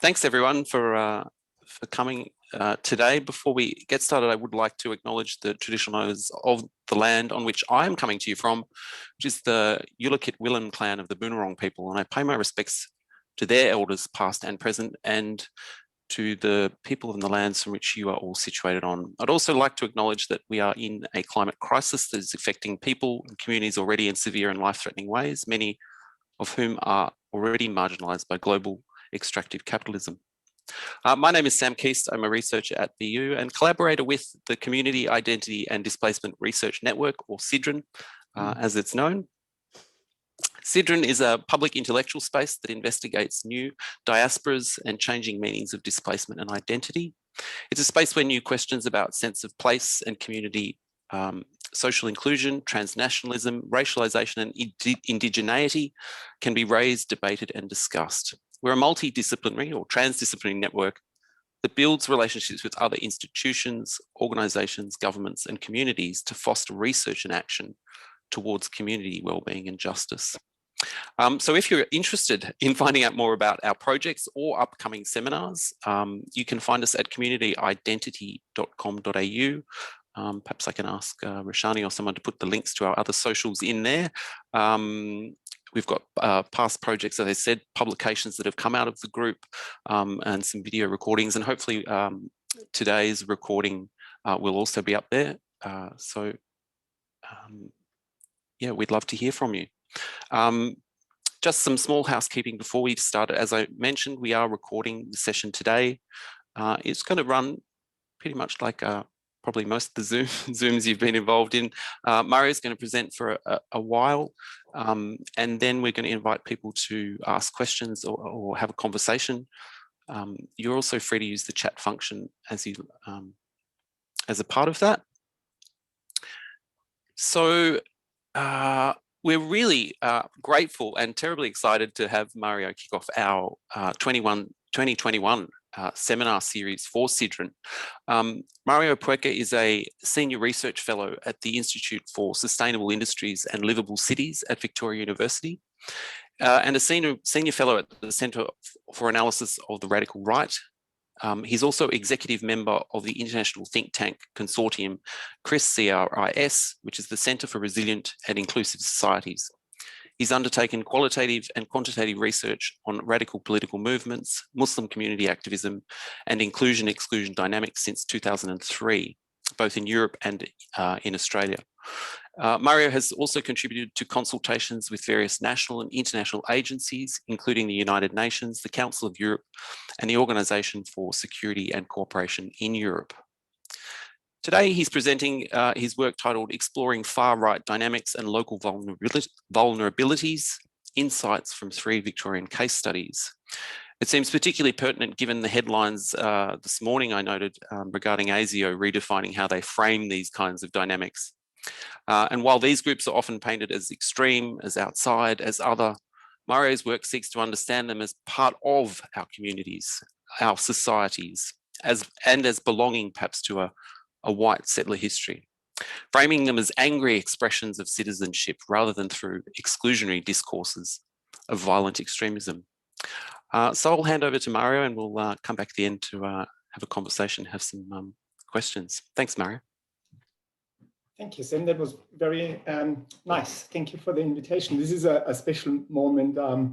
Thanks everyone for coming today. Before we get started, I would like to acknowledge the traditional owners of the land on which I am coming to you from, which is the Yulukit Willam clan of the Boonwurrung people, and I pay my respects to their elders past and present, and to the people in the lands from which you are all situated on. I'd also like to acknowledge that we are in a climate crisis that is affecting people and communities already in severe and life-threatening ways, many of whom are already marginalised by global extractive capitalism. My name is Sam Keast. I'm a researcher at BU and collaborator with the Community Identity and Displacement Research Network, or CIDRN, as it's known. CIDRN is a public intellectual space that investigates new diasporas and changing meanings of displacement and identity. It's a space where new questions about sense of place and community, social inclusion, transnationalism, racialisation and indigeneity can be raised, debated and discussed. We're a multidisciplinary or transdisciplinary network that builds relationships with other institutions, organisations, governments and communities to foster research and action towards community wellbeing and justice. So if you're interested in finding out more about our projects or upcoming seminars, you can find us at communityidentity.com.au. Perhaps I can ask Rashani or someone to put the links to our other socials in there. We've got past projects, as I said, publications that have come out of the group, and some video recordings, and hopefully today's recording will also be up there. Yeah, we'd love to hear from you. Just some small housekeeping before we start. As I mentioned, we are recording the session today. It's going to run pretty much like probably most of the Zooms you've been involved in. Mario's going to present for a while, and then we're going to invite people to ask questions or have a conversation. You're also free to use the chat function as a part of that. So we're really grateful and terribly excited to have Mario kick off our 2021 seminar series for CIDRN. Mario Peucker is a Senior Research Fellow at the Institute for Sustainable Industries and Livable Cities at Victoria University, and a Senior Fellow at the Centre for Analysis of the Radical Right. He's also executive member of the international think tank consortium CRIS, which is the Centre for Resilient and Inclusive Societies. He's undertaken qualitative and quantitative research on radical political movements, Muslim community activism, and inclusion-exclusion dynamics since 2003, both in Europe and in Australia. Mario has also contributed to consultations with various national and international agencies, including the United Nations, the Council of Europe, and the Organisation for Security and Cooperation in Europe. Today, he's presenting his work titled Exploring Far-Right Dynamics and Local Vulnerabilities, Insights from 3 Victorian Case Studies. It seems particularly pertinent given the headlines this morning I noted regarding ASIO redefining how they frame these kinds of dynamics. And while these groups are often painted as extreme, as outside, as other, Mario's work seeks to understand them as part of our communities, our societies, as belonging perhaps to a white settler history, framing them as angry expressions of citizenship rather than through exclusionary discourses of violent extremism. So I'll hand over to Mario and we'll come back at the end to have a conversation, have some questions. Thanks, Mario. Thank you, Sam. That was very nice. Thank you for the invitation. This is a special moment. I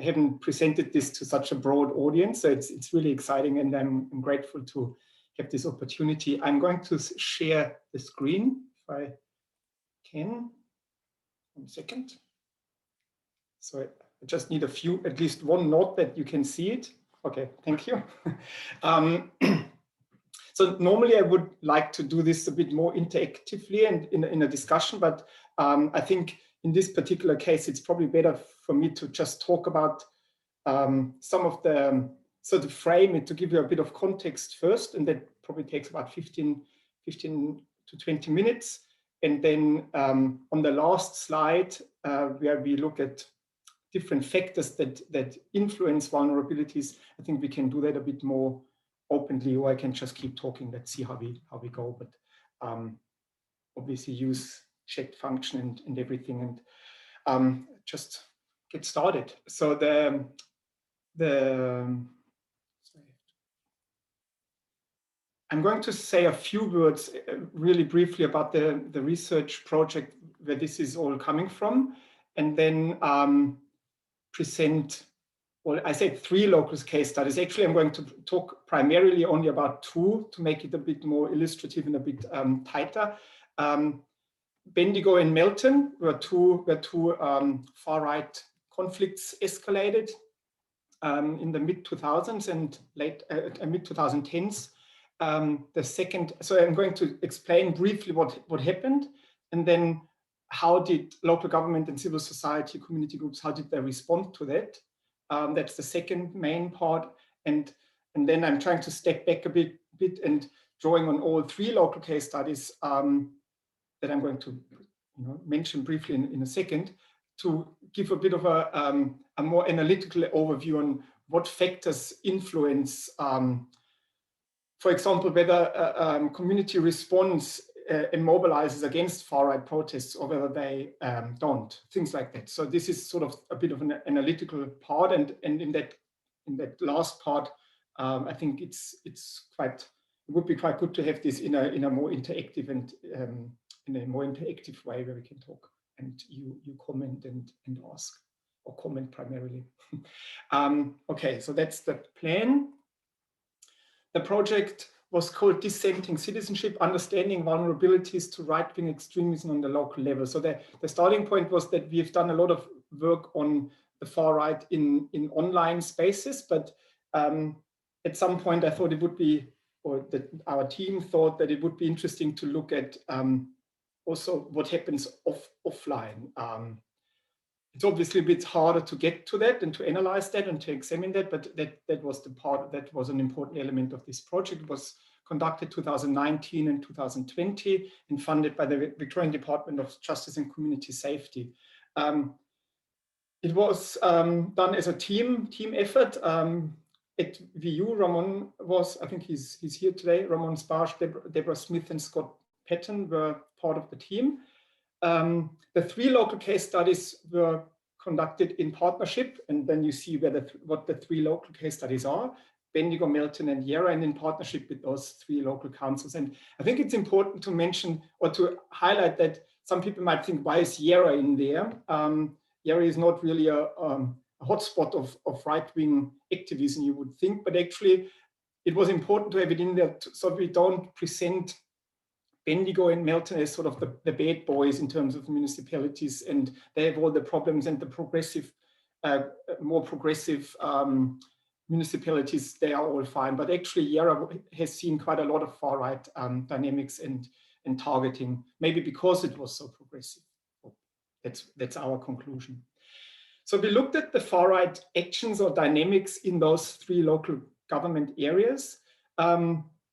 haven't presented this to such a broad audience, so it's really exciting, and I'm grateful to have this opportunity. I'm going to share the screen if I can. 1 second. So I just need at least one note that you can see it. Okay, thank you. So normally I would like to do this a bit more interactively and in a discussion, but I think in this particular case, it's probably better for me to just talk about some of the, so to frame it, to give you a bit of context first, and that probably takes about 15 to 20 minutes. And then on the last slide, where we look at different factors that influence vulnerabilities, I think we can do that a bit more openly, or I can just keep talking. Let's see how we go. But obviously use chat function and everything, and just get started. So the I'm going to say a few words really briefly about the research project where this is all coming from, and then present, well, I said 3 local case studies. Actually, I'm going to talk primarily only about 2 to make it a bit more illustrative and a bit tighter. Bendigo and Melton were two far-right conflicts escalated in the mid-2000s and late mid-2010s. The second, so I'm going to explain briefly what happened, and then how did local government and civil society community groups, how did they respond to that? That's the second main part, and then I'm trying to step back a bit and drawing on all 3 local case studies that I'm going to mention briefly in a second, to give a bit of a more analytical overview on what factors influence, for example, whether community response and mobilizes against far-right protests or whether they don't, things like that. So this is sort of a bit of an analytical part, and in that last part, I think it would be quite good to have this in a more interactive and in a more interactive way where we can talk and you comment and ask, or comment primarily. Okay, so that's the plan. The project was called Dissenting Citizenship, Understanding Vulnerabilities to Right-Wing Extremism on the Local Level. So the starting point was that we've done a lot of work on the far right in online spaces, but at some point I thought it would be, or that our team thought that it would be interesting to look at also what happens offline. It's obviously a bit harder to get to that and to analyze that and to examine that, but that was the part that was an important element of this project. It was conducted 2019 and 2020 and funded by the Victorian Department of Justice and Community Safety. It was done as a team effort. At VU, Ramon was, I think he's here today, Ramon Sparsh, Deborah Smith and Scott Patton were part of the team. The 3 local case studies were conducted in partnership, and then you see what the 3 local case studies are: Bendigo, Melton and Yarra, and in partnership with those 3 local councils. And I think it's important to mention or to highlight that some people might think, why is Yarra in there? Yarra is not really a hotspot of right-wing activism, you would think, but actually it was important to have it in there so we don't present Bendigo and Melton as sort of the bad boys in terms of municipalities, and they have all the problems, and the progressive, more progressive municipalities, they are all fine. But actually Yarra has seen quite a lot of far-right dynamics and targeting, maybe because it was so progressive. That's our conclusion. So we looked at the far-right actions or dynamics in those 3 local government areas.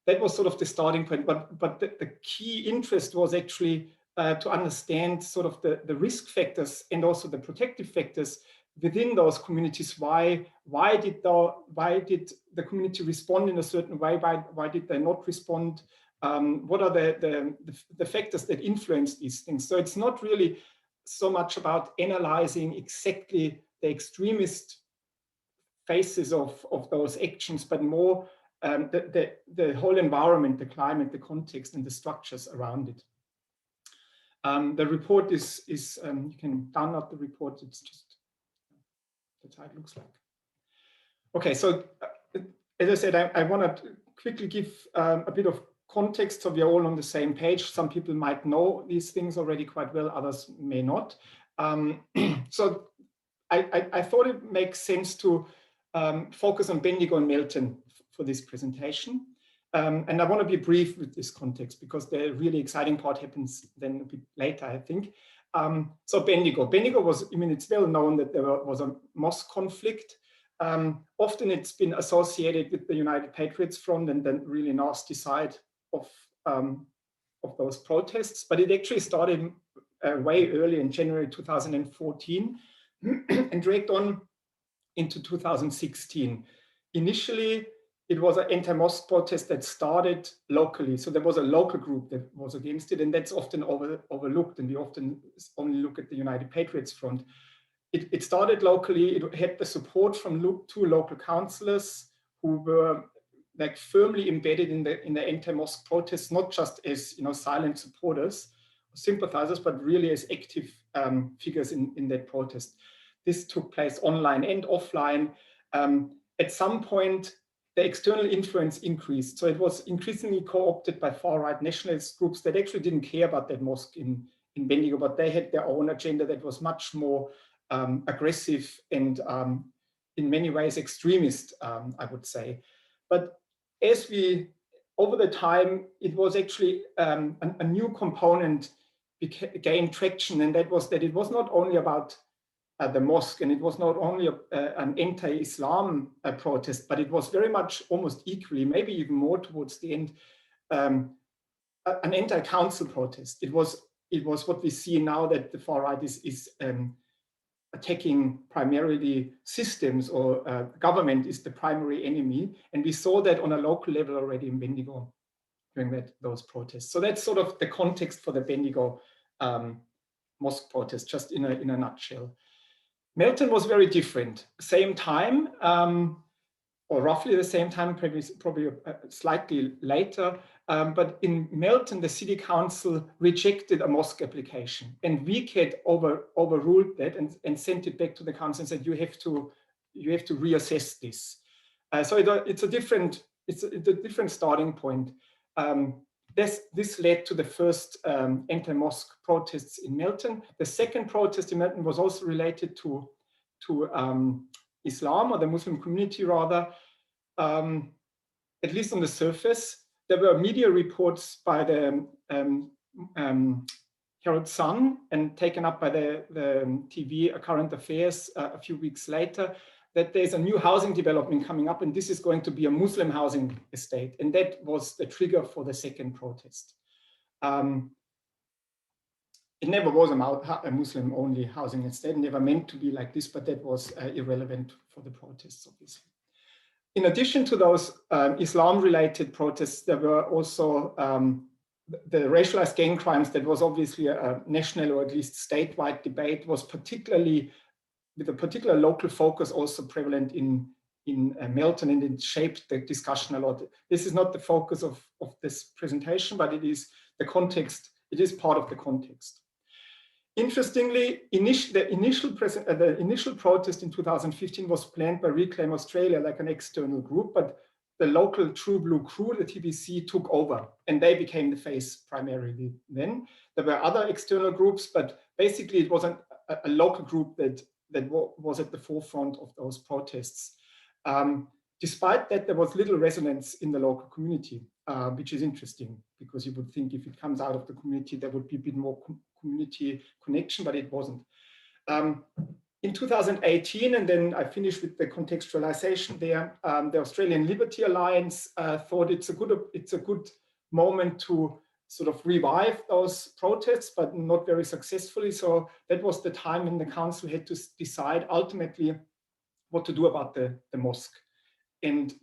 That was sort of the starting point, but the key interest was actually to understand sort of the risk factors and also the protective factors within those communities. Why did the community respond in a certain way? Why did they not respond? What are the factors that influence these things? So it's not really so much about analyzing exactly the extremist phases of those actions, but more the whole environment, the climate, the context, and the structures around it. The report is you can download the report. It's just, that's how it looks like. Okay, so as I said, I want to quickly give a bit of context so we are all on the same page. Some people might know these things already quite well, others may not. So I thought it makes sense to focus on Bendigo and Melton for this presentation. And I want to be brief with this context because the really exciting part happens then a bit later, I think. So Bendigo was, I mean, it's well known that there was a mosque conflict. Often it's been associated with the United Patriots Front and the really nasty side of those protests, but it actually started way early in January 2014 and dragged on into 2016. Initially, it was an anti-mosque protest that started locally. So there was a local group that was against it, and that's often overlooked, and we often only look at the United Patriots Front. It started locally. It had the support from 2 local councillors who were like firmly embedded in the anti-mosque protests, not just as silent supporters, sympathizers, but really as active figures in that protest. This took place online and offline. At some point, the external influence increased. So it was increasingly co-opted by far-right nationalist groups that actually didn't care about that mosque in Bendigo, but they had their own agenda that was much more aggressive and in many ways extremist, I would say. But as over the time, it was actually a new component gained traction, and that was that it was not only about the mosque, and it was not only an anti-Islam protest, but it was very much almost equally, maybe even more towards the end, an anti-council protest. It was what we see now, that the far right is attacking primarily systems, or government is the primary enemy, and we saw that on a local level already in Bendigo during those protests. So that's sort of the context for the Bendigo mosque protest, just in a nutshell. Melton was very different. Same time, or roughly the same time, probably slightly later. But in Melton, the city council rejected a mosque application, and WCAT overruled that and sent it back to the council and said, you have to reassess this. So it's a different starting point. This led to the first anti-mosque protests in Melton. The second protest in Melton was also related to Islam, or the Muslim community rather, at least on the surface. There were media reports by the Herald Sun and taken up by the TV Current Affairs a few weeks later, that there's a new housing development coming up, and this is going to be a Muslim housing estate. And that was the trigger for the second protest. It never was a Muslim-only housing estate, never meant to be like this, but that was irrelevant for the protests, obviously. In addition to those Islam-related protests, there were also the racialized gang crimes. That was obviously a national, or at least statewide debate, was particularly, with a particular local focus, also prevalent in Melton, and it shaped the discussion a lot. This is not the focus of this presentation, but it is the context. It is part of the context. Interestingly, the initial protest in 2015 was planned by Reclaim Australia, like an external group, but the local True Blue crew, the TBC, took over, and they became the face primarily then. There were other external groups, but basically it was a local group that was at the forefront of those protests. Despite that, there was little resonance in the local community, which is interesting, because you would think if it comes out of the community, there would be a bit more community connection, but it wasn't. In 2018, and then I finished with the contextualization there, the Australian Liberty Alliance thought it's a good moment to sort of revive those protests, but not very successfully. So that was the time when the council had to decide ultimately what to do about the mosque. And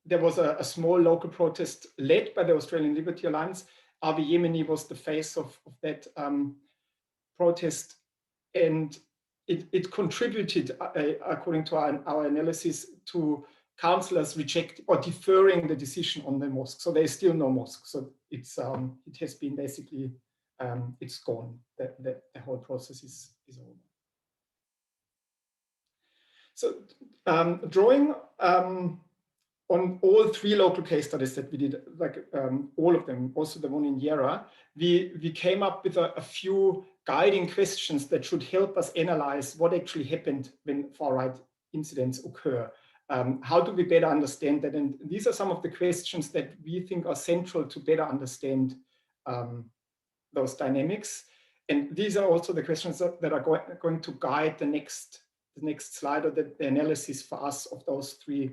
there was a small local protest led by the Australian Liberty Alliance. Avi Yemeni was the face of that protest, and it contributed, according to our analysis, to councillors rejecting or deferring the decision on the mosque. So there is still no mosque. So it has been basically, it's gone. The whole process is over. So drawing on all three local case studies that we did, like all of them, also the one in Yarra, we came up with a few guiding questions that should help us analyze what actually happened when far-right incidents occur. How do we better understand that? And these are some of the questions that we think are central to better understand those dynamics. And these are also the questions that are going to guide the next slide, or the analysis for us of those three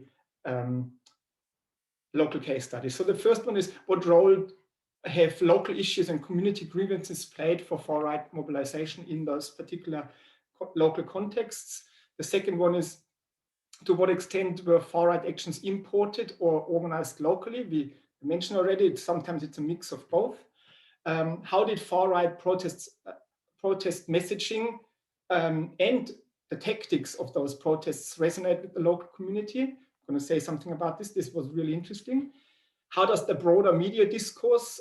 local case studies. So the first one is, what role have local issues and community grievances played for far-right mobilization in those particular local contexts? The second one is, to what extent were far-right actions imported or organized locally? We mentioned already, sometimes it's a mix of both. How did far-right protest messaging and the tactics of those protests resonate with the local community? going to say something about this. This was really interesting. How does the broader media discourse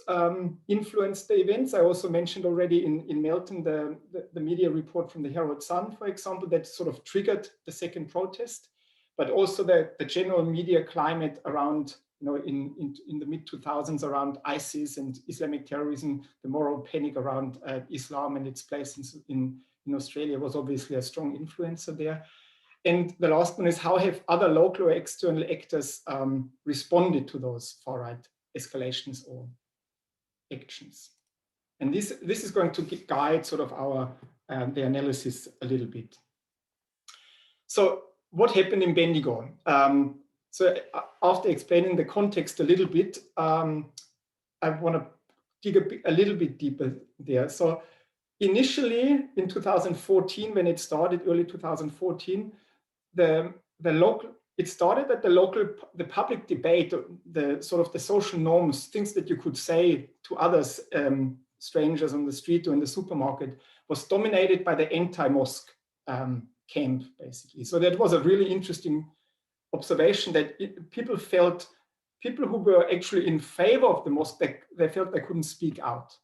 influence the events? I also mentioned already in Melton the media report from the Herald Sun, for example, that sort of triggered the second protest, but also the general media climate around, in the mid-2000s around ISIS and Islamic terrorism, the moral panic around Islam and its place in Australia was obviously a strong influencer there. And the last one is, how have other local or external actors responded to those far-right escalations or actions? And this is going to guide sort of the analysis a little bit. So what happened in Bendigo? So after explaining the context a little bit, I want to dig a little bit deeper there. So initially in 2014, when it started, early 2014, it started at the public debate, the sort of the social norms, things that you could say to others, strangers on the street or in the supermarket, was dominated by the anti-mosque camp, basically. So that was a really interesting observation, that people who were actually in favor of the mosque, they felt they couldn't speak out.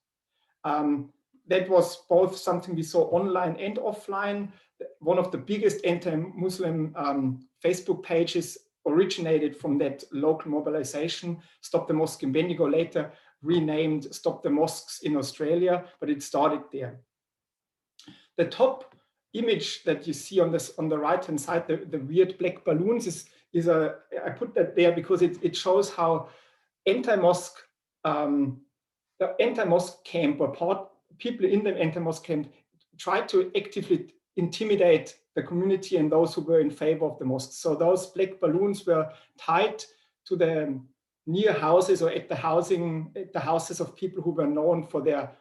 That was both something we saw online and offline. One of the biggest anti-Muslim Facebook pages originated from that local mobilization. Stop the Mosque in Bendigo, later renamed Stop the Mosques in Australia, but it started there. The top image that you see on the right-hand side, the weird black balloons, I put that there because it shows how the anti-mosque camp, or people in the anti-mosque camp, tried to actively intimidate the community and those who were in favor of the mosque. So those black balloons were tied to the near houses or at the houses of people who were known for their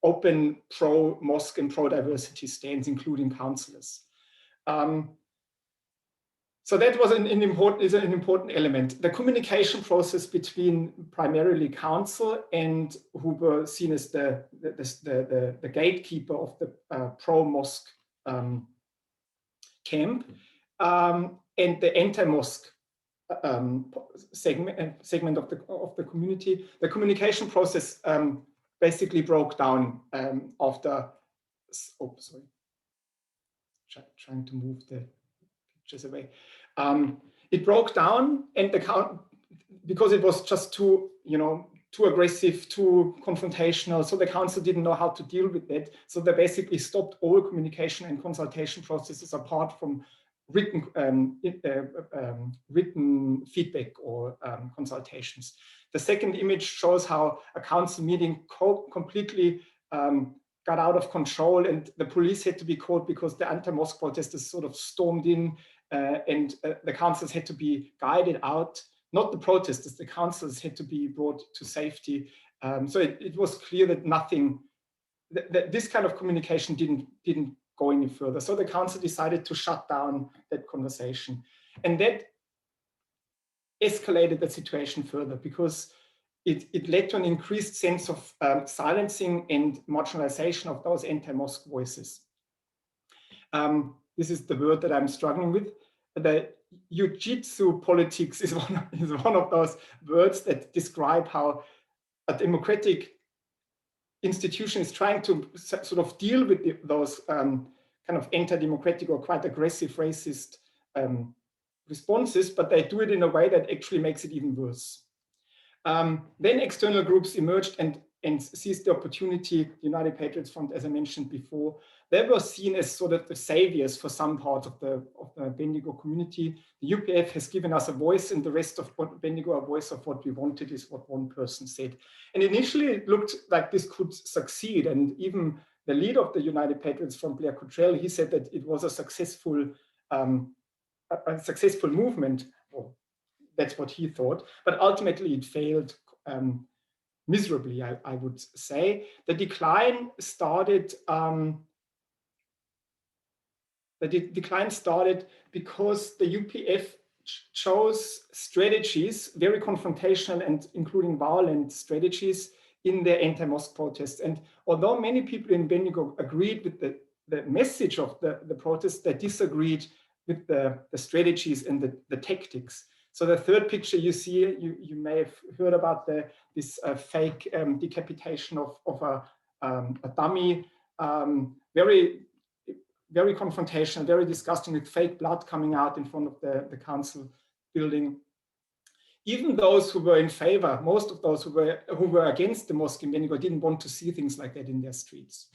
open pro-mosque and pro-diversity stance, including councillors. So that was an important element. The communication process between primarily council and who were seen as the gatekeeper of the pro-mosque camp and the anti-mosque segment of the community. The communication process basically broke down after. Oh, sorry. Trying to move the pictures away. It broke down, and because it was just too aggressive, too confrontational, so the council didn't know how to deal with that. So they basically stopped all communication and consultation processes apart from written feedback or consultations. The second image shows how a council meeting completely got out of control, and the police had to be called because the anti-mosque protesters sort of stormed in, and the councils had to be guided out. Not the protesters, the councils had to be brought to safety. So it was clear that this kind of communication didn't go any further. So the council decided to shut down that conversation. And that escalated the situation further because it led to an increased sense of silencing and marginalization of those anti-mosque voices. This is the word that I'm struggling with. The jiu-jitsu politics is one of those words that describe how a democratic institution is trying to sort of deal with those kind of anti-democratic or quite aggressive racist responses, but they do it in a way that actually makes it even worse. Then external groups emerged and seized the opportunity. United Patriots Front, as I mentioned before, they were seen as sort of the saviors for some parts of the Bendigo community. The UPF has given us a voice, and the rest of Bendigo a voice of what we wanted, is what one person said. And initially it looked like this could succeed, and even the leader of the United Patriots Front, Blair Cottrell, he said that it was a successful movement. Well, that's what he thought, but ultimately it failed miserably, I would say. The decline started. Because the UPF chose strategies, very confrontational and including violent strategies, in their anti-mosque protests. And although many people in Bendigo agreed with the message of the protest, they disagreed the strategies and the tactics. So the third picture you see, you may have heard about this fake decapitation of a dummy, very confrontational, very disgusting, with fake blood coming out in front of the council building. Even those who were in favor, most of those who were against the mosque in Bendigo didn't want to see things like that in their streets.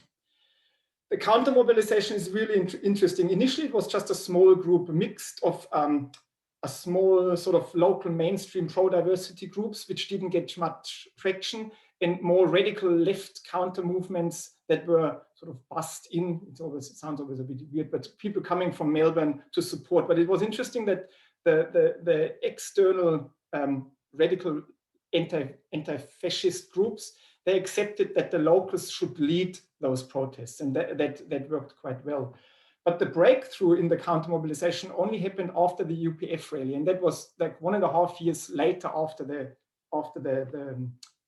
The counter mobilization is really interesting. Initially, it was just a small group, mixed of a small sort of local mainstream pro-diversity groups, which didn't get much traction, and more radical left counter movements that were sort of bussed in. It sounds always a bit weird, but people coming from Melbourne to support. But it was interesting that the external radical anti-fascist groups, they accepted that the locals should lead those protests, and that worked quite well. But the breakthrough in the counter mobilization only happened after the UPF rally, and that was like 1.5 years later after the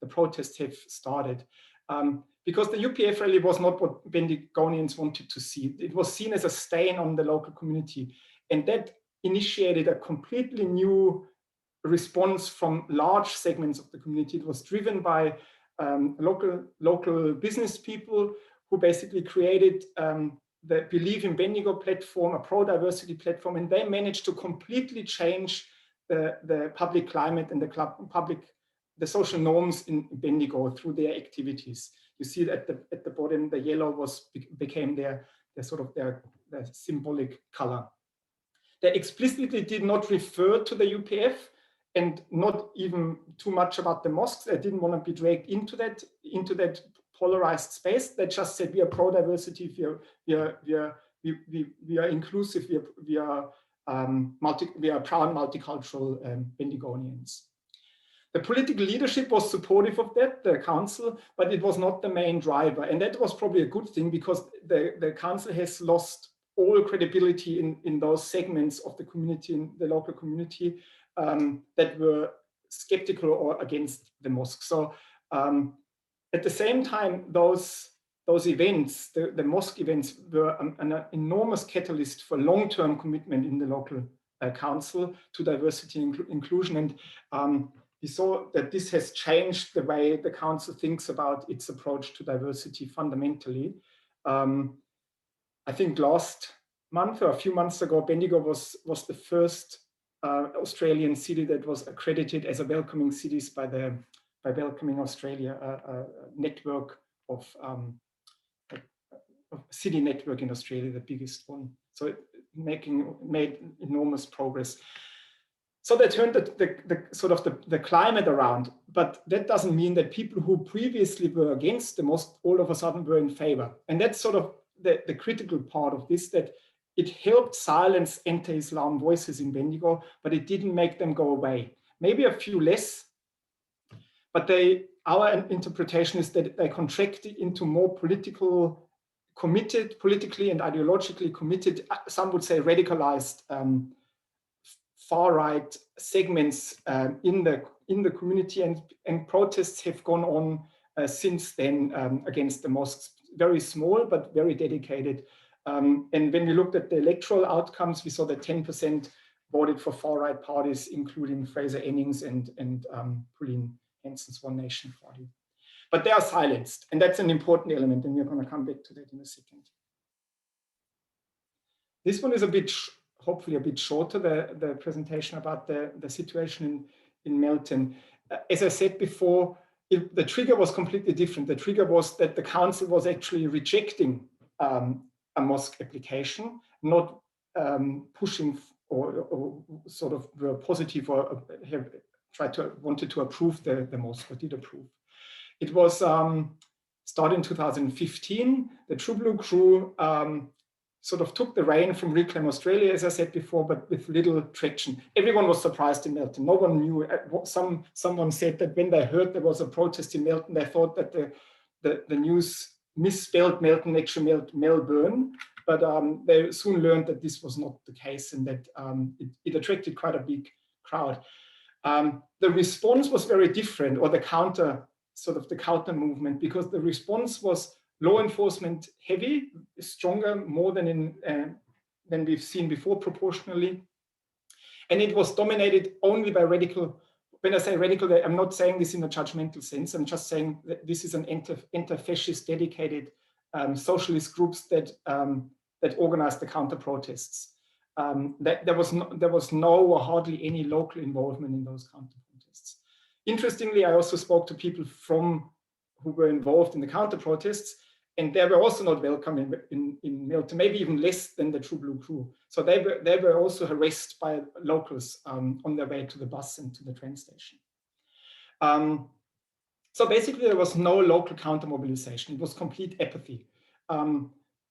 protests have started. Because the UPF rally was not what Bendigonians wanted to see. It was seen as a stain on the local community, and that initiated a completely new response from large segments of the community. It was driven by local business people who basically created the Believe in Bendigo platform, a pro-diversity platform, and they managed to completely change the public climate and the social norms in Bendigo through their activities. You see that at the bottom, the yellow became their symbolic color. They explicitly did not refer to the UPF and not even too much about the mosques. They didn't want to be dragged into that polarized space. They just said, we are pro-diversity, we are inclusive, we are proud multicultural Bendigonians. The political leadership was supportive of that, the council, but it was not the main driver. And that was probably a good thing, because the council has lost all credibility in those segments of the community, in the local community, that were skeptical or against the mosque. So at the same time, those events, the mosque events, were an enormous catalyst for long-term commitment in the local council to diversity and inclusion. And we saw that this has changed the way the council thinks about its approach to diversity fundamentally. I think last month or a few months ago, Bendigo was the first Australian city that was accredited as a welcoming cities by Welcoming Australia, a network of city network in Australia, the biggest one. So it made enormous progress. So they turned the climate around, but that doesn't mean that people who previously were against the mosque all of a sudden were in favor. And that's sort of the critical part of this, that it helped silence anti-Islam voices in Bendigo, but it didn't make them go away. Maybe a few less, but our interpretation is that they contracted into more politically and ideologically committed, some would say radicalized far-right segments in the community, and protests have gone on since then against the mosques. Very small, but very dedicated. And when we looked at the electoral outcomes, we saw that 10% voted for far-right parties, including Fraser Anning's and Pauline Hanson's One Nation party. But they are silenced, and that's an important element, and we're going to come back to that in a second. This one is hopefully a bit shorter, the presentation about the situation in Melton. As I said before, the trigger was completely different. The trigger was that the council was actually rejecting a mosque application, not pushing or sort of were positive or wanted to approve the mosque, or did approve. It was started in 2015. The True Blue crew sort of took the reign from Reclaim Australia, as I said before, but with little traction. Everyone was surprised in Melton. No one knew. Someone said that when they heard there was a protest in Melton, they thought that the news misspelled Melton, actually Melbourne. But they soon learned that this was not the case, and that it attracted quite a big crowd. The response was very different, or the counter movement, because the response was law enforcement heavy, stronger, more than in we've seen before proportionally. And it was dominated only by radical. When I say radical, I'm not saying this in a judgmental sense. I'm just saying that this is an anti-fascist dedicated socialist groups that organized the counter protests. There was no or hardly any local involvement in those counter protests. Interestingly, I also spoke to people who were involved in the counter protests, and they were also not welcome in Milton, maybe even less than the True Blue crew. So they were also harassed by locals on their way to the bus and to the train station. So basically, there was no local counter mobilization. It was complete apathy.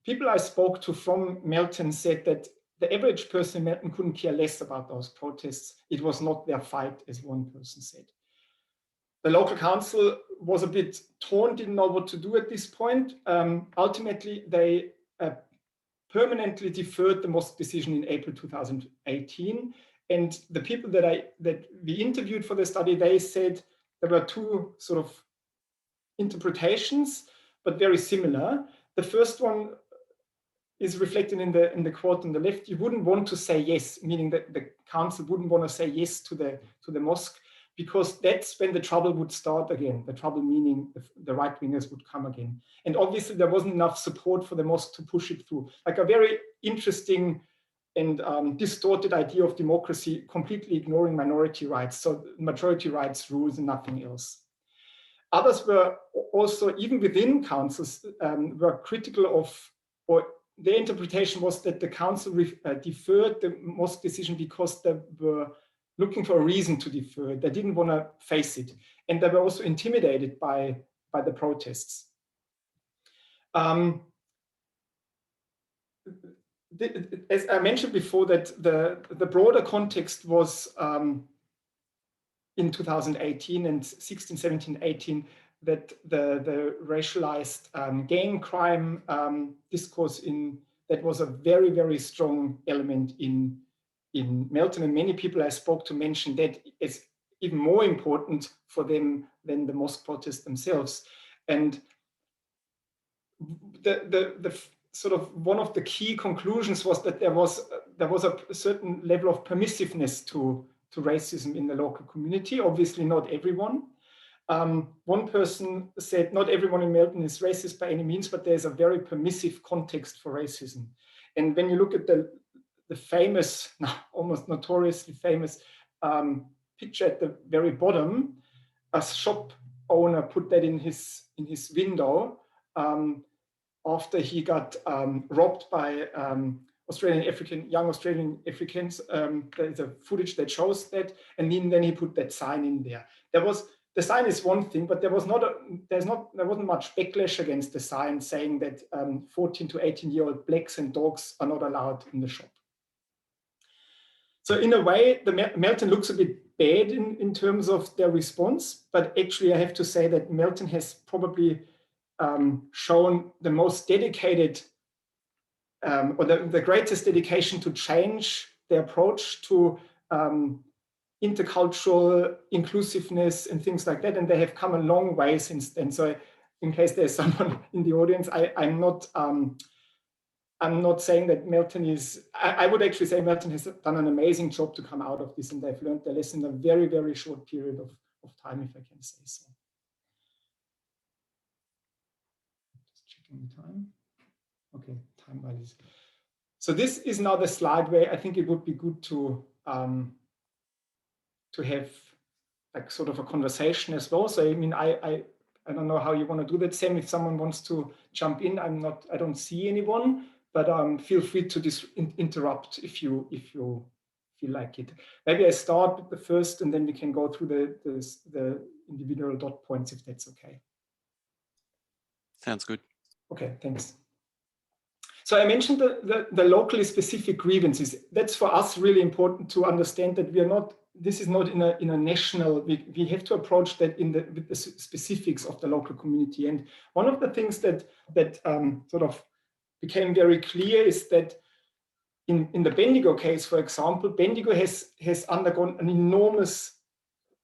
People I spoke to from Milton said that the average person in Milton couldn't care less about those protests. It was not their fight, as one person said. The local council was a bit torn, didn't know what to do at this point. Ultimately, they permanently deferred the mosque decision in April 2018. And the people that we interviewed for the study, they said there were two sort of interpretations, but very similar. The first one is reflected in the quote on the left. You wouldn't want to say yes, meaning that the council wouldn't want to say yes to the mosque, because that's when the trouble would start again. The trouble meaning the right-wingers would come again. And obviously there wasn't enough support for the mosque to push it through. Like a very interesting and distorted idea of democracy, completely ignoring minority rights. So majority rights rules and nothing else. Others were also, even within councils, were critical of, or their interpretation was that the council deferred the mosque decision because they were looking for a reason to defer. They didn't want to face it. And they were also intimidated by the protests. As I mentioned before, that the broader context was in 2018 and 16, 17, 18, that the racialized gang crime discourse that was a very, very strong element in Melton, and many people I spoke to mentioned that it's even more important for them than the mosque protests themselves. And the sort of one of the key conclusions was that there was a certain level of permissiveness to racism in the local community. Obviously, not everyone. One person said, not everyone in Melton is racist by any means, but there's a very permissive context for racism. And when you look at the famous, almost notoriously famous picture at the very bottom, a shop owner put that in his window after he got robbed by young Australian Africans. There's a footage that shows that, and then he put that sign in there. The sign is one thing, but there wasn't much backlash against the sign saying that 14 to 18-year-old blacks and dogs are not allowed in the shop. So in a way, the Melton looks a bit bad in terms of their response, but actually I have to say that Melton has probably shown the most dedicated or the greatest dedication to change the approach to intercultural inclusiveness and things like that. And they have come a long way since then. So in case there's someone in the audience, I'm not saying that Melton is, I would actually say Melton has done an amazing job to come out of this, and they've learned their lesson in a very, very short period of time, if I can say so. Just checking the time. Okay, time values. So this is now the slide where I think it would be good to have like sort of a conversation as well. So I mean, I don't know how you want to do that, Sam. If someone wants to jump in, I don't see anyone, but feel free to interrupt if you feel like it. Maybe I start with the first, and then we can go through the individual dot points, if that's okay. Sounds good. Okay, thanks. So I mentioned the locally specific grievances. That's for us really important to understand that this is not in a national, we have to approach that with the specifics of the local community. And one of the things that sort of became very clear is that in the Bendigo case, for example, Bendigo has undergone an enormous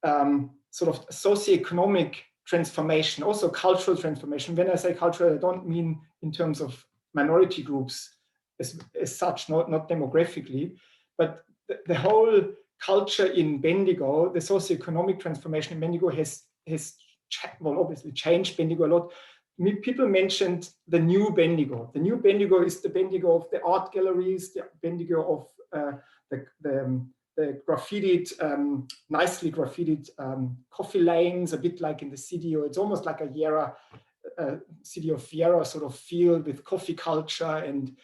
sort of socioeconomic transformation, also cultural transformation. When I say cultural, I don't mean in terms of minority groups. as such, not demographically, but the whole culture in Bendigo, the socioeconomic transformation in Bendigo has well, obviously changed Bendigo a lot. People mentioned the new Bendigo. The new Bendigo is the Bendigo of the art galleries, the Bendigo of the graffitied, nicely graffitied coffee lanes, a bit like in the city, or it's almost like a Yarra, city of Yarra sort of feel with coffee culture and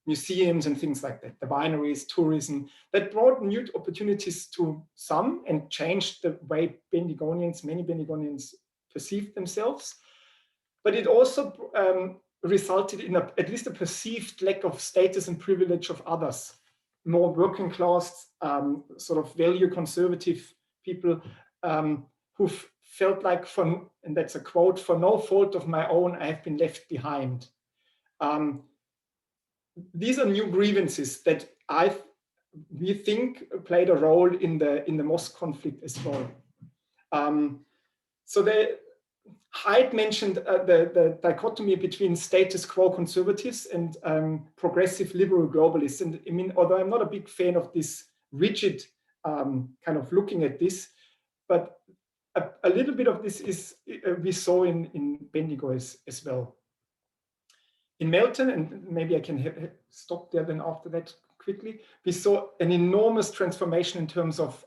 museums and things like that, the wineries, tourism, that brought new opportunities to some and changed the way Bendigonians, many Bendigonians perceive themselves. But it also resulted in at least a perceived lack of status and privilege of others, more working class, sort of value conservative people who felt like, and that's a quote, "For no fault of my own, I have been left behind." These are new grievances that we think played a role in the mosque conflict as well. So Haidt mentioned the dichotomy between status quo conservatives and progressive liberal globalists. And I mean, although I'm not a big fan of this rigid kind of looking at this, but a little bit of this is we saw in Bendigo as well. In Melton, and maybe I can stop there then after that quickly, we saw an enormous transformation in terms of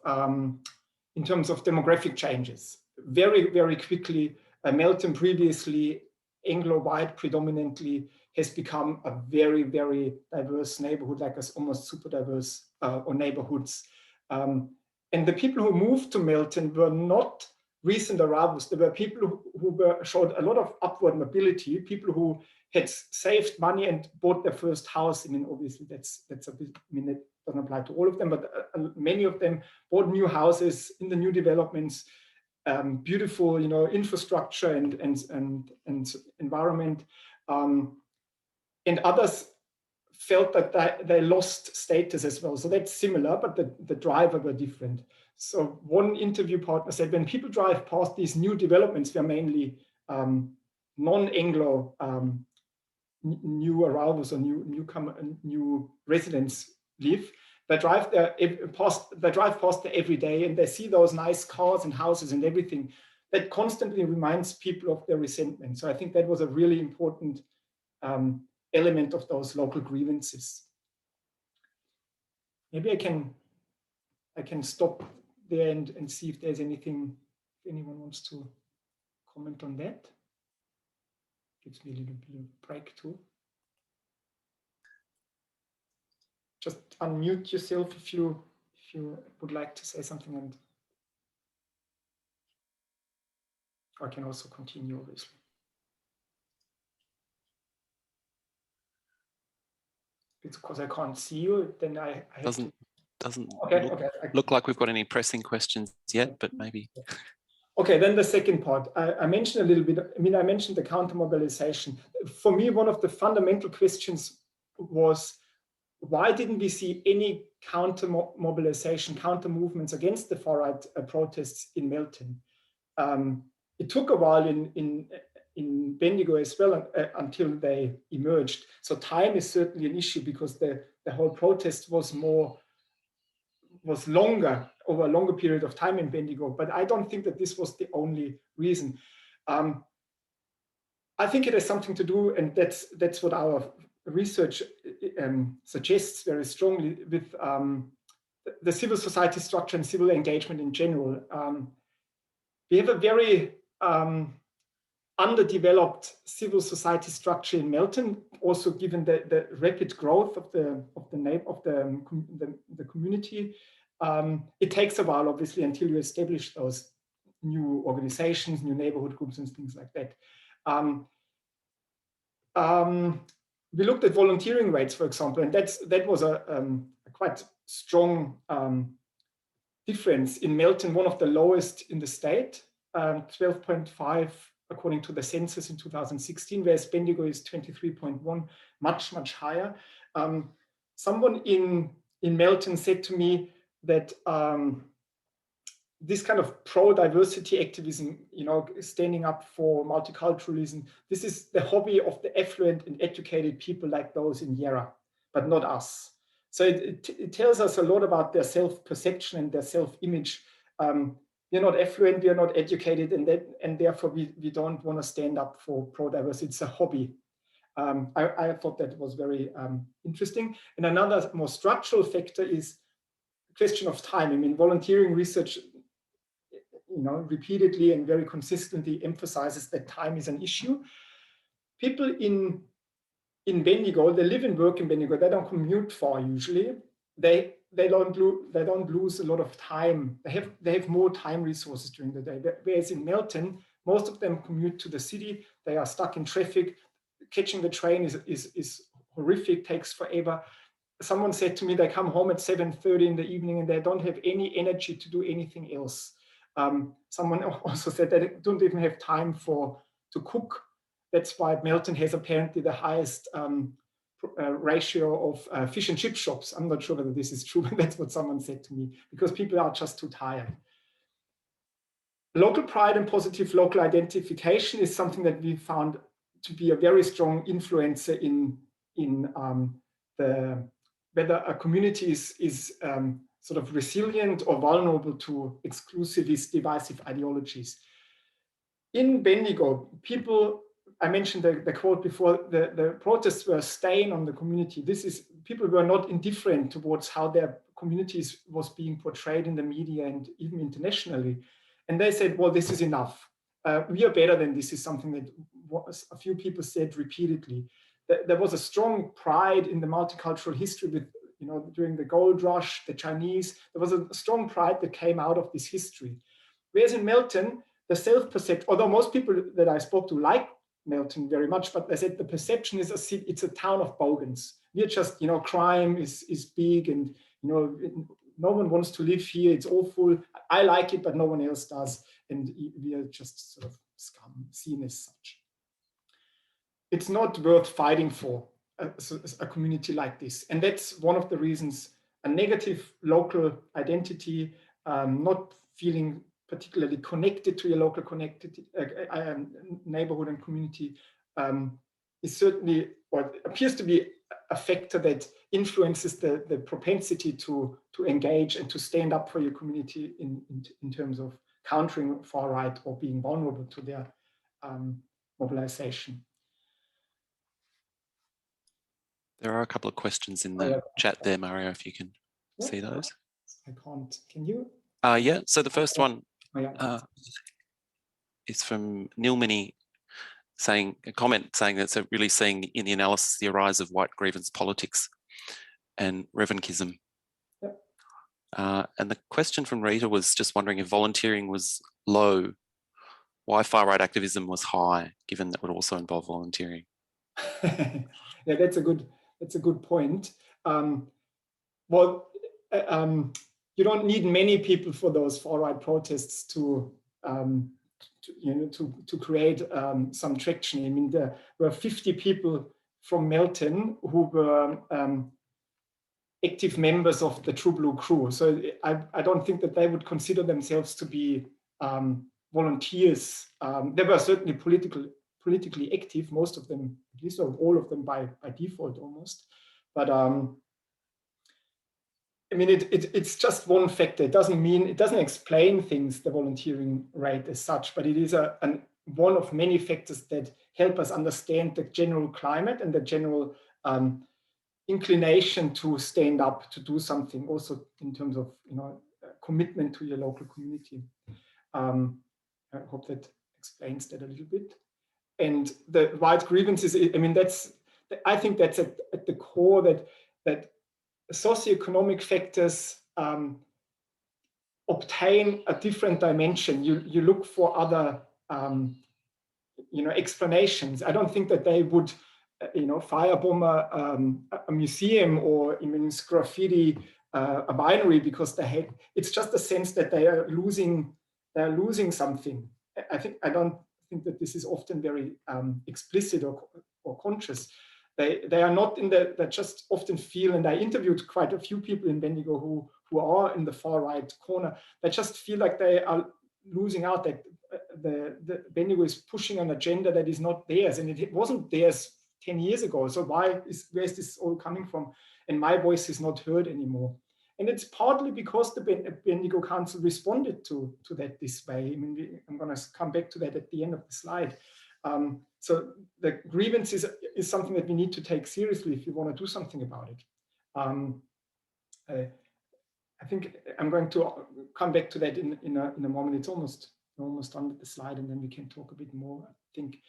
demographic changes. Very, very quickly, Melton, previously Anglo-white predominantly, has become a very, very diverse neighborhood, like almost super diverse or neighborhoods. And the people who moved to Melton were not recent arrivals. There were people who showed a lot of upward mobility, people who had saved money and bought their first house. I mean, obviously that's a bit, I mean, it doesn't apply to all of them, but many of them bought new houses in the new developments, beautiful, you know, infrastructure and environment. And others felt that they lost status as well. So that's similar, but the driver were different. So one interview partner said, when people drive past these new developments, they're mainly non-Anglo new arrivals or new residents live. They drive past there every day, and they see those nice cars and houses and everything. That constantly reminds people of their resentment. So I think that was a really important element of those local grievances. Maybe I can stop there and see if there's anything, if anyone wants to comment on that. Gives me a little bit of break too. Just unmute yourself if you would like to say something, and I can also continue, obviously. It's because I can't see you, then I have doesn't okay, look like we've got any pressing questions yet, but maybe. Okay, then the second part. I mentioned a little bit, I mean, I mentioned the counter mobilization. For me, one of the fundamental questions was, why didn't we see any counter mobilization, counter movements against the far right protests in Melton? It took a while in Bendigo as well until they emerged. So time is certainly an issue, because the whole protest was longer, over a longer period of time in Bendigo. But I don't think that this was the only reason. I think it has something to do, and that's what our research suggests very strongly, with the civil society structure and civil engagement in general. We have a very underdeveloped civil society structure in Melton, also given the rapid growth of the community. It takes a while, obviously, until you establish those new organizations, new neighborhood groups, and things like that. We looked at volunteering rates, for example, and that was a quite strong difference in Melton, one of the lowest in the state, 12.5 according to the census in 2016, whereas Bendigo is 23.1, much higher. Someone in Melton said to me that this kind of pro-diversity activism, standing up for multiculturalism, this is the hobby of the affluent and educated people like those in Yarra, but not us. So it tells us a lot about their self-perception and their self-image. We're not affluent, we are not educated, and therefore we don't want to stand up for pro-diversity. It's a hobby. I thought that was very interesting. And another more structural factor is question of time. I mean, volunteering research, repeatedly and very consistently emphasizes that time is an issue. People in Bendigo, they live and work in Bendigo. They don't commute far usually. They don't lose a lot of time. They have more time resources during the day. Whereas in Melton, most of them commute to the city. They are stuck in traffic. Catching the train is horrific. Takes forever. Someone said to me they come home at 7:30 in the evening and they don't have any energy to do anything else. Someone also said they don't even have time to cook. That's why Melton has apparently the highest ratio of fish and chip shops. I'm not sure whether this is true, but that's what someone said to me, because people are just too tired. Local pride and positive local identification is something that we found to be a very strong influencer in whether a community is sort of resilient or vulnerable to exclusivist, divisive ideologies. In Bendigo, people, I mentioned the quote before, the protests were a stain on the community. People were not indifferent towards how their communities was being portrayed in the media and even internationally. And they said, well, this is enough. We are better than this, is something that a few people said repeatedly. There was a strong pride in the multicultural history with, during the gold rush, the Chinese, there was a strong pride that came out of this history. Whereas in Melton, the self-perception, although most people that I spoke to like Melton very much, but they said the perception is it's a town of bogans. We're just, crime is big and, no one wants to live here. It's awful. I like it, but no one else does. And we are just sort of seen as such. It's not worth fighting for a community like this. And that's one of the reasons a negative local identity, not feeling particularly connected to your local neighborhood and community, is certainly, or appears to be a factor that influences the propensity to engage and to stand up for your community in terms of countering far right or being vulnerable to their mobilization. There are a couple of questions in the chat there, Mario, if you can see those. I can't. Can you? Yeah, so the first one is from Neil Mini, saying that it's really seeing in the analysis the rise of white grievance politics and revanchism. Yep. And the question from Rita was just wondering if volunteering was low, why far-right activism was high, given that would also involve volunteering. Yeah, that's a good point. You don't need many people for those far-right protests to create some traction. I mean, there were 50 people from Melton who were active members of the True Blue crew. So I don't think that they would consider themselves to be volunteers. They were certainly politically active, most of them, at least all of them by default almost. But I mean, it's just one factor. It doesn't explain things, the volunteering rate as such, but it is one of many factors that help us understand the general climate and the general inclination to stand up, to do something, also in terms of commitment to your local community. I hope that explains that a little bit. And the white grievances, I mean, I think that's at the core that socioeconomic factors obtain a different dimension. You look for other explanations. I don't think that they would firebomb a museum or graffiti a binary because it's just a sense that they are losing something. I don't think that this is often very explicit or conscious. They are not in the, they just often feel, and I interviewed quite a few people in Bendigo who are in the far right corner, they just feel like they are losing out, that the Bendigo is pushing an agenda that is not theirs, and it wasn't theirs 10 years ago. So where is this all coming from? And my voice is not heard anymore. And it's partly because the Bendigo Council responded to that this way. I mean, I'm going to come back to that at the end of the slide. So the grievances is something that we need to take seriously if you want to do something about it. I think I'm going to come back to that in a moment. It's almost done with the slide, and then we can talk a bit more, I think.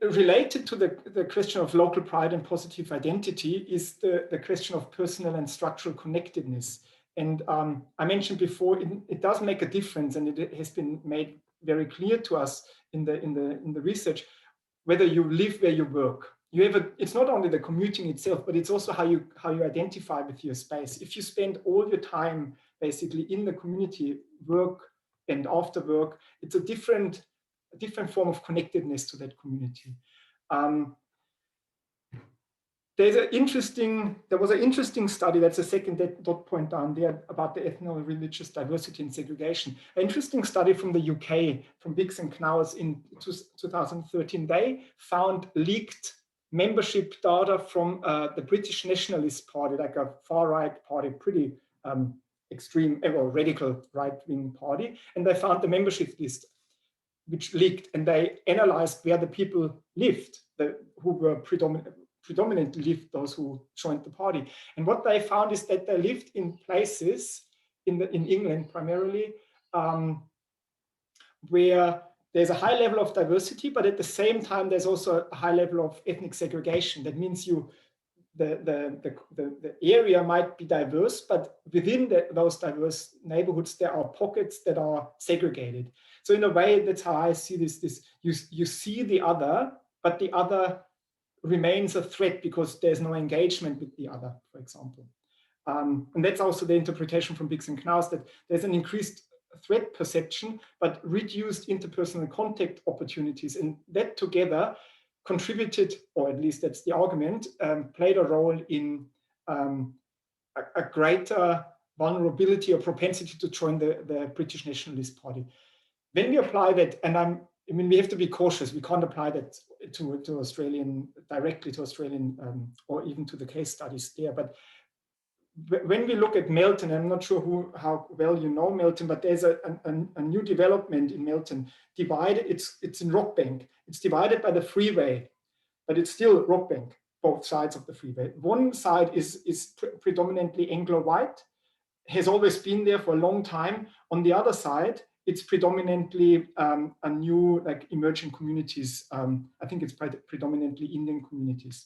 Related to the question of local pride and positive identity is the question of personal and structural connectedness. And I mentioned before, it does make a difference, and it has been made very clear to us in the research, whether you live where you work. It's not only the commuting itself, but it's also how you identify with your space. If you spend all your time basically in the community, work and after work, it's a different form of connectedness to that community. There was an interesting study, that's the second dot point down there, about the ethno-religious diversity and segregation. An interesting study from the UK, from Biggs and Knauss in 2013. They found leaked membership data from the British Nationalist Party, like a far-right party, pretty extreme or radical right-wing party. And they found the membership list, which leaked, and they analyzed where the people lived, who were predominantly lived, those who joined the party. And what they found is that they lived in places in England primarily, where there's a high level of diversity, but at the same time there's also a high level of ethnic segregation. That means the area might be diverse, but within those diverse neighborhoods there are pockets that are segregated. So in a way, that's how I see this. You see the other, but the other remains a threat because there's no engagement with the other, for example. And that's also the interpretation from Biggs and Knauss, that there's an increased threat perception, but reduced interpersonal contact opportunities. And that together contributed, or at least that's the argument, played a role in a greater vulnerability or propensity to join the British Nationalist Party. When we apply that, and I mean, we have to be cautious. We can't apply that to Australian, directly to Australian, or even to the case studies there. But when we look at Melton, I'm not sure how well you know Melton, but there's a new development in Melton. Divided, it's in Rockbank. It's divided by the freeway, but it's still Rockbank, both sides of the freeway. One side is predominantly Anglo-white, has always been there for a long time. On the other side, it's predominantly a new, like, emerging communities. I think it's predominantly Indian communities.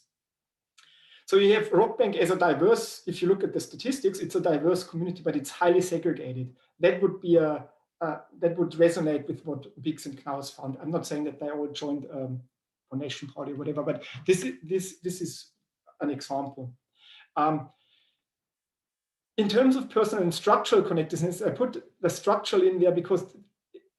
So you have Rockbank as a diverse, if you look at the statistics, it's a diverse community, but it's highly segregated. That would be that would resonate with what Biggs and Knauss found. I'm not saying that they all joined a nation party or whatever, but this is an example. In terms of personal and structural connectedness, I put the structural in there because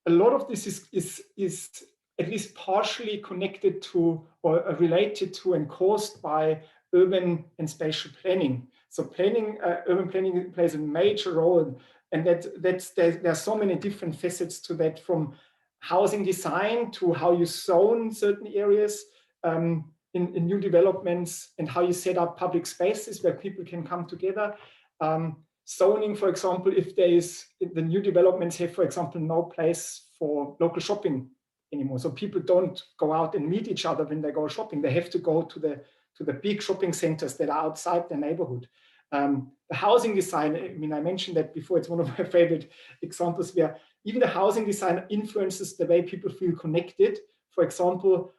a lot of this is at least partially connected to or related to and caused by urban and spatial planning. So urban planning plays a major role, and there are so many different facets to that, from housing design to how you zone certain areas in new developments, and how you set up public spaces where people can come together. Zoning, for example, if the new developments have, for example, no place for local shopping anymore. So people don't go out and meet each other when they go shopping. They have to go to the big shopping centers that are outside their neighborhood. The housing design, I mean, I mentioned that before, it's one of my favorite examples where even the housing design influences the way people feel connected. For example,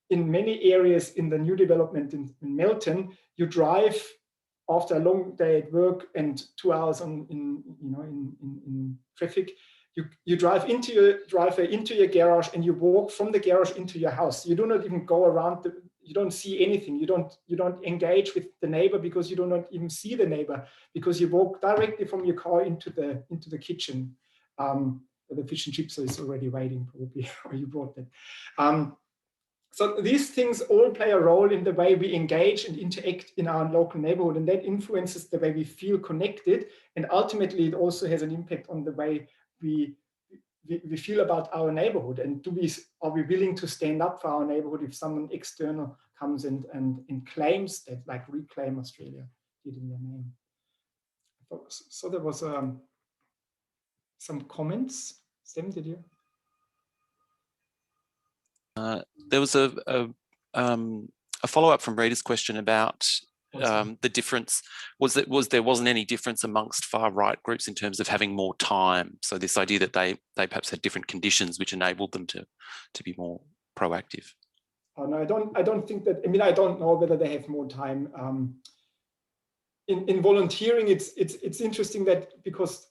in many areas in the new development in Melton, you drive after a long day at work and 2 hours in traffic, you drive into your driveway, into your garage, and you walk from the garage into your house. You do not even go around you don't see anything. You don't engage with the neighbor because you do not even see the neighbor, because you walk directly from your car into the kitchen. The fish and chips is already waiting, probably, or you brought that. So these things all play a role in the way we engage and interact in our local neighborhood, and that influences the way we feel connected. And ultimately, it also has an impact on the way we feel about our neighborhood. And are we willing to stand up for our neighborhood if someone external comes and claims that, like Reclaim Australia did in their name? So there was some comments. Sam, did you? There was a follow-up from Rita's question about the difference. There wasn't any difference amongst far-right groups in terms of having more time. So this idea that they perhaps had different conditions which enabled them to be more proactive. Oh no, I don't think that. I mean, I don't know whether they have more time. In volunteering, it's interesting that because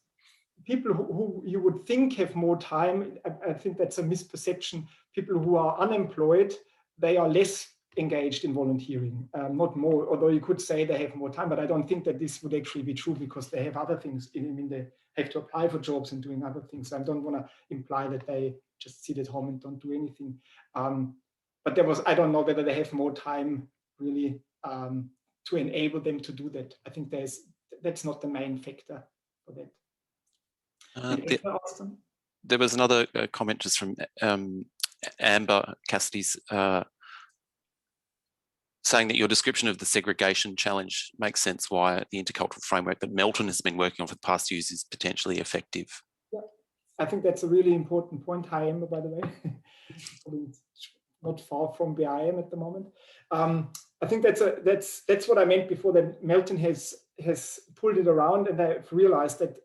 people who you would think have more time, I think that's a misperception. People who are unemployed, they are less engaged in volunteering, not more, although you could say they have more time, but I don't think that this would actually be true because they have other things. I mean, they have to apply for jobs and doing other things. I don't want to imply that they just sit at home and don't do anything. But I don't know whether they have more time really to enable them to do that. I think that's not the main factor for that. There was another comment just from Amber Cassidy's saying that your description of the segregation challenge makes sense why the intercultural framework that Melton has been working on for the past years is potentially effective. Yeah, I think that's a really important point. Hi, Amber, by the way. Not far from where I am at the moment. I think that's what I meant before, that Melton has pulled it around, and they've realized that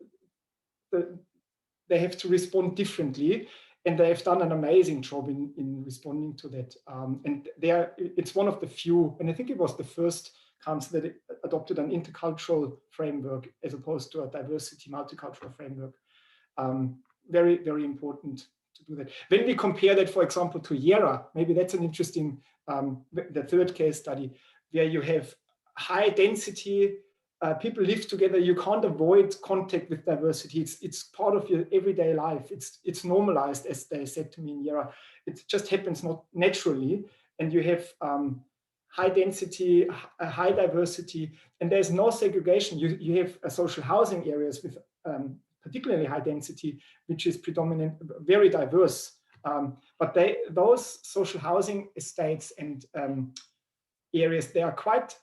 they have to respond differently, and they have done an amazing job in responding to that. And it's one of the few, and I think it was the first council that adopted an intercultural framework as opposed to a diversity multicultural framework. Very, very important to do that. When we compare that, for example, to Yarra, maybe that's an interesting, the third case study, where you have high density, people live together, you can't avoid contact with diversity. It's part of your everyday life. It's normalized, as they said to me in Yarra. It just happens not naturally, and you have high density, high diversity, and there's no segregation. You have social housing areas with particularly high density, which is predominant, very diverse. But those social housing estates and areas, they are quite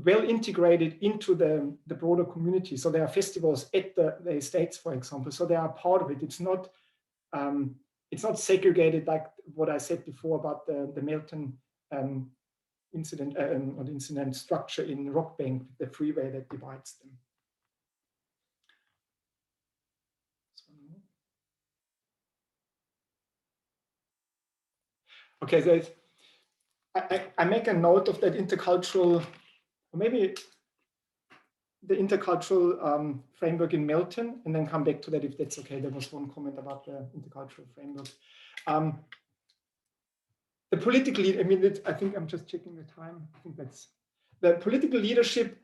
well integrated into the broader community. So there are festivals at the estates, for example. So they are part of it. It's not segregated like what I said before about the Melton incident structure in Rockbank, the freeway that divides them. Okay, so I make a note of that intercultural, or maybe the intercultural framework in Melton, and then come back to that if that's okay. There was one comment about the intercultural framework. The political, I mean, I think I'm just checking the time. I think that's the political leadership.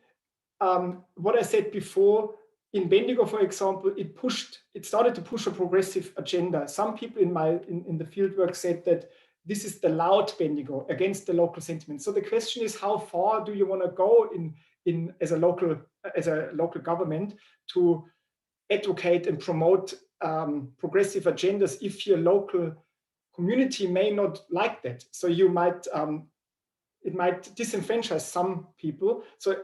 What I said before, in Bendigo, for example, it started to push a progressive agenda. Some people in the fieldwork said that this is the loud Bendigo against the local sentiment. So the question is, how far do you want to go as a local government to advocate and promote progressive agendas if your local community may not like that? So you might it might disenfranchise some people. So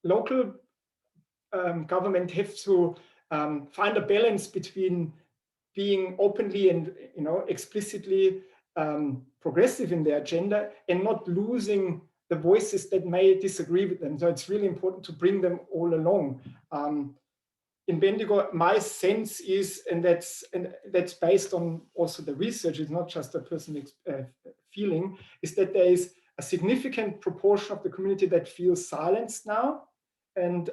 local government have to find a balance between being openly and explicitly progressive in their agenda and not losing the voices that may disagree with them. So it's really important to bring them all along. In Bendigo, my sense is, and that's based on also the research, it's not just a personal feeling, is that there is a significant proportion of the community that feels silenced now, and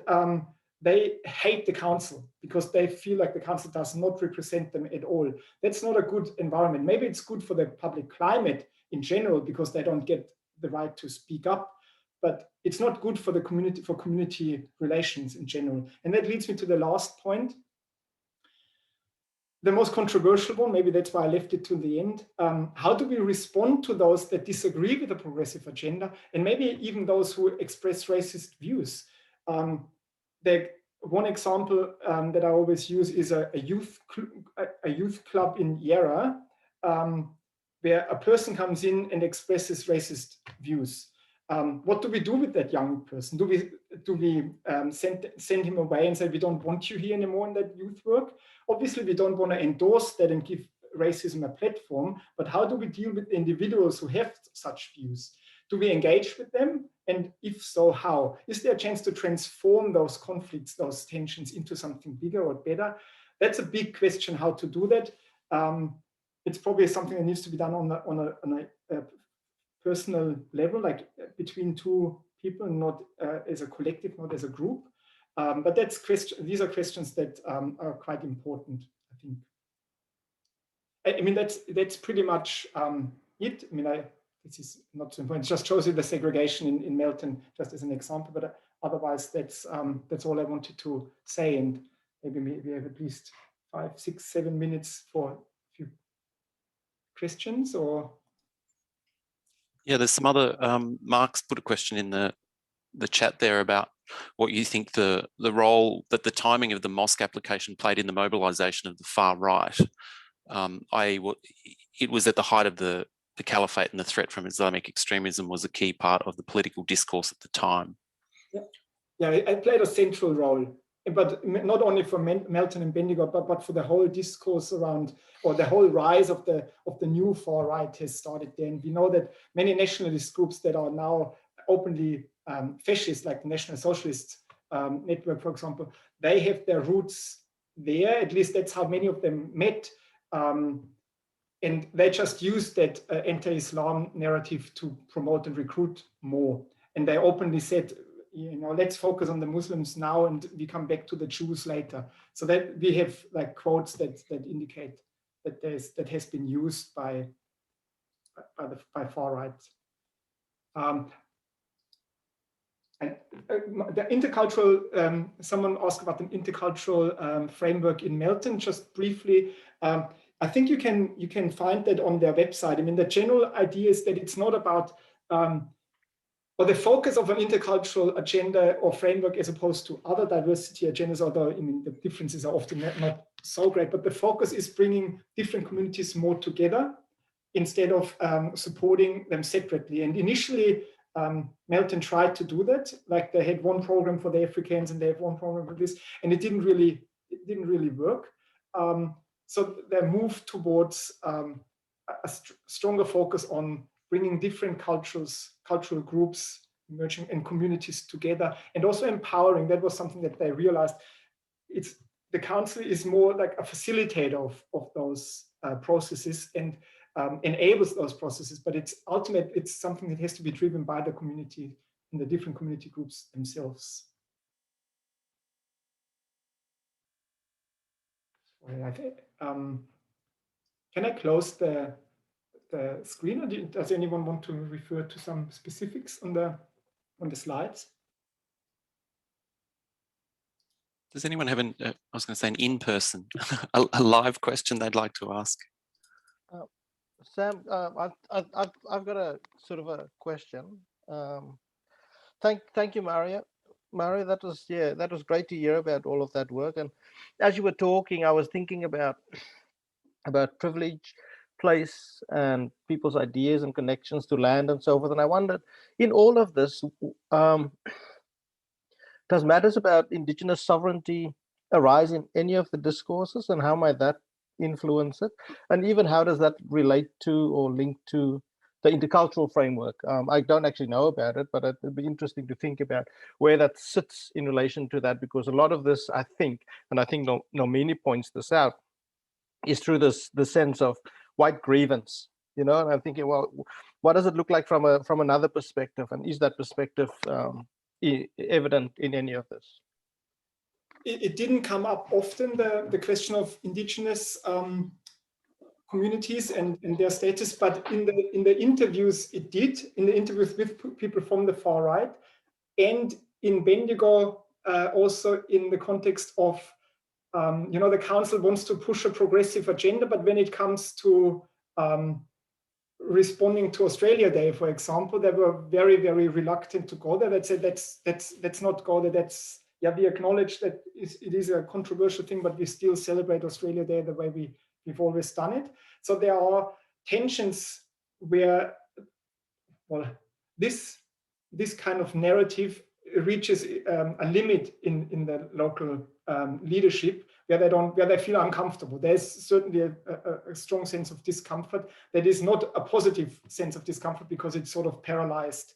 they hate the council because they feel like the council does not represent them at all. That's not a good environment. Maybe it's good for the public climate in general because they don't get the right to speak up, but it's not good for the community, for community relations in general. And that leads me to the last point. the most controversial one, maybe that's why I left it to the end. How do we respond to those that disagree with the progressive agenda, and maybe even those who express racist views? One example that I always use is a youth club in Yarra, where a person comes in and expresses racist views. What do we do with that young person? Do we send him away and say, we don't want you here anymore in that youth work? Obviously, we don't want to endorse that and give racism a platform, but how do we deal with individuals who have such views? Do we engage with them? And if so, how? Is there a chance to transform those conflicts, those tensions into something bigger or better? That's a big question, how to do that. It's probably something that needs to be done on a personal level, like between two people, not as a collective, not as a group. But these are questions that are quite important, I think. I mean, that's pretty much it. I mean, this is not so important. It just shows you the segregation in Melton, just as an example. But otherwise, that's all I wanted to say. And maybe we have at least 5, 6, 7 minutes for a few questions. Or yeah, there's some other. Mark's put a question in the chat there about what you think the role that the timing of the mosque application played in the mobilisation of the far right. It was at the height of the caliphate, and the threat from Islamic extremism was a key part of the political discourse at the time. Yeah, it played a central role, but not only for Melton and Bendigo, but for the whole discourse around, or the whole rise of the new far right has started there. And we know that many nationalist groups that are now openly fascist, like the National Socialist Network, for example, they have their roots there. At least that's how many of them met. And they just use that anti-Islam narrative to promote and recruit more. And they openly said, let's focus on the Muslims now, and we come back to the Jews later. So that we have like quotes that indicate that that has been used by far right. And the intercultural, someone asked about the intercultural framework in Melton. Just briefly, I think you can find that on their website. I mean, the general idea is that it's not about or the focus of an intercultural agenda or framework as opposed to other diversity agendas, although I mean, the differences are often not so great, but the focus is bringing different communities more together instead of supporting them separately. And initially, Melton tried to do that. Like they had one program for the Africans and they have one program for this, and it didn't really work. So they moved towards a stronger focus on bringing different cultural groups, emerging and communities together, and also empowering. That was something that they realized. The council is more like a facilitator of those processes and enables those processes, but it's something that has to be driven by the community and the different community groups themselves. Can I close the screen, or does anyone want to refer to some specifics on the slides? Does anyone have I was going to say an in-person, a live question they'd like to ask? Sam, I've got a sort of a question. Thank you, Mario. Mario, that was great to hear about all of that work. And as you were talking, I was thinking about privilege, place, and people's ideas and connections to land and so forth. And I wondered, in all of this, does matters about Indigenous sovereignty arise in any of the discourses, and how might that influence it? And even how does that relate to or link to the intercultural framework? I don't actually know about it, but it'd be interesting to think about where that sits in relation to that, because a lot of this, I think Nomini points this out, is through the sense of white grievance, and I'm thinking, well, what does it look like from another perspective, and is that perspective evident in any of this? It didn't come up often, the question of Indigenous communities and their status, but in the interviews it did, in the interviews with people from the far right, and in Bendigo also in the context of the council wants to push a progressive agenda, but when it comes to responding to Australia Day, for example, they were very, very reluctant to go there. They said, let's not go there. We acknowledge that it is a controversial thing, but we still celebrate Australia Day the way we've always done it. So there are tensions where, well, this kind of narrative reaches a limit in the local leadership where they feel uncomfortable. There's certainly a strong sense of discomfort that is not a positive sense of discomfort, because it's sort of paralyzed.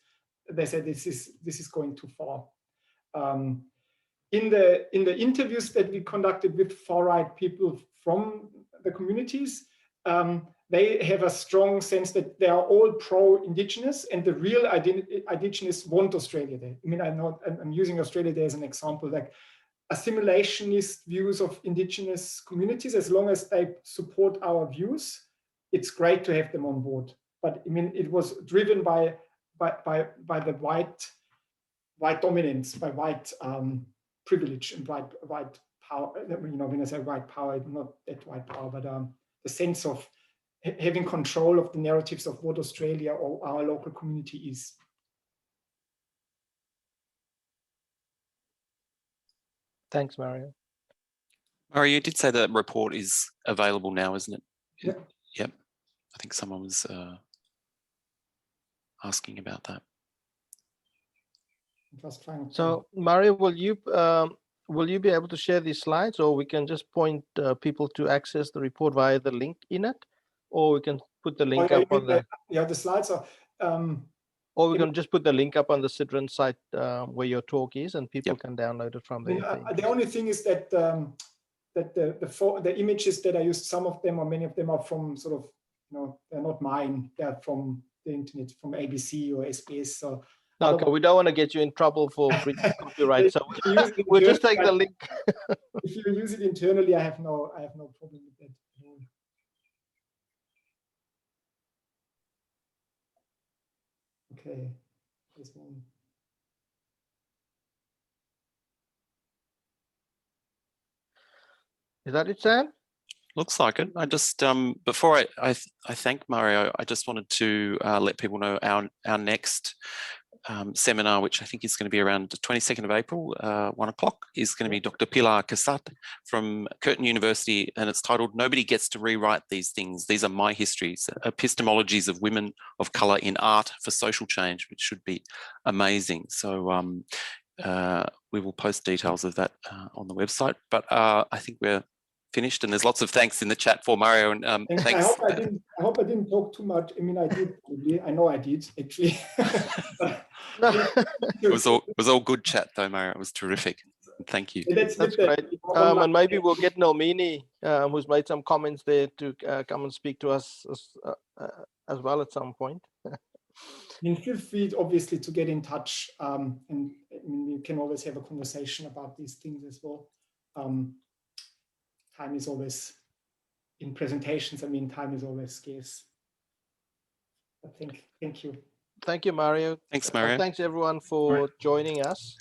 They say this is going too far. In the interviews that we conducted with far-right people from the communities, they have a strong sense that they are all pro-Indigenous, and the real Indigenous want Australia Day. I mean, I'm using Australia Day as an example, like assimilationist views of Indigenous communities. As long as they support our views, it's great to have them on board. But I mean, it was driven by the white dominance, by white privilege and white power. When I say white power, not that white power, but the sense of having control of the narratives of what Australia or our local community is. Thanks, Mario. Mario, you did say the report is available now, isn't it? Yep. Yep. I think someone was asking about that. Just trying to... So, Mario, will you be able to share these slides, or we can just point people to access the report via the link in it, or we can put the link up on the slides are. Or we can just put the link up on the Sidran site where your talk is, and people can download it from there. The only thing is that the images that I used, some of them or many of them are from sort of, they're not mine. They're from the internet, from ABC or SBS. So okay, we don't want to get you in trouble for breach of copyright, so we'll just take the link. If you use it internally, I have no problem with that. Okay, this one. Is that it, Sam? Looks like it. I just before I thank Mario, I just wanted to let people know our next seminar, which I think is going to be around the 22nd of April, 1 o'clock, is going to be Dr. Pilar Casat from Curtin University, and it's titled "Nobody Gets to Rewrite These Things. These are my histories, epistemologies of women of colour in art for social change," which should be amazing. So we will post details of that on the website. But I think we're finished, and there's lots of thanks in the chat for Mario, and thanks. I hope I didn't talk too much. I mean, I did. I know I did actually. It was all good chat though, Mario. It was terrific. Thank you. That's great. And maybe we'll get Nelmini, who's made some comments there, to come and speak to us as well at some point. I mean, feel free, obviously, to get in touch, and I mean, we can always have a conversation about these things as well. Time is always, in presentations, I mean, time is always scarce. But thank you. Thank you, Mario. Thanks, Mario. Thanks, everyone, for joining us.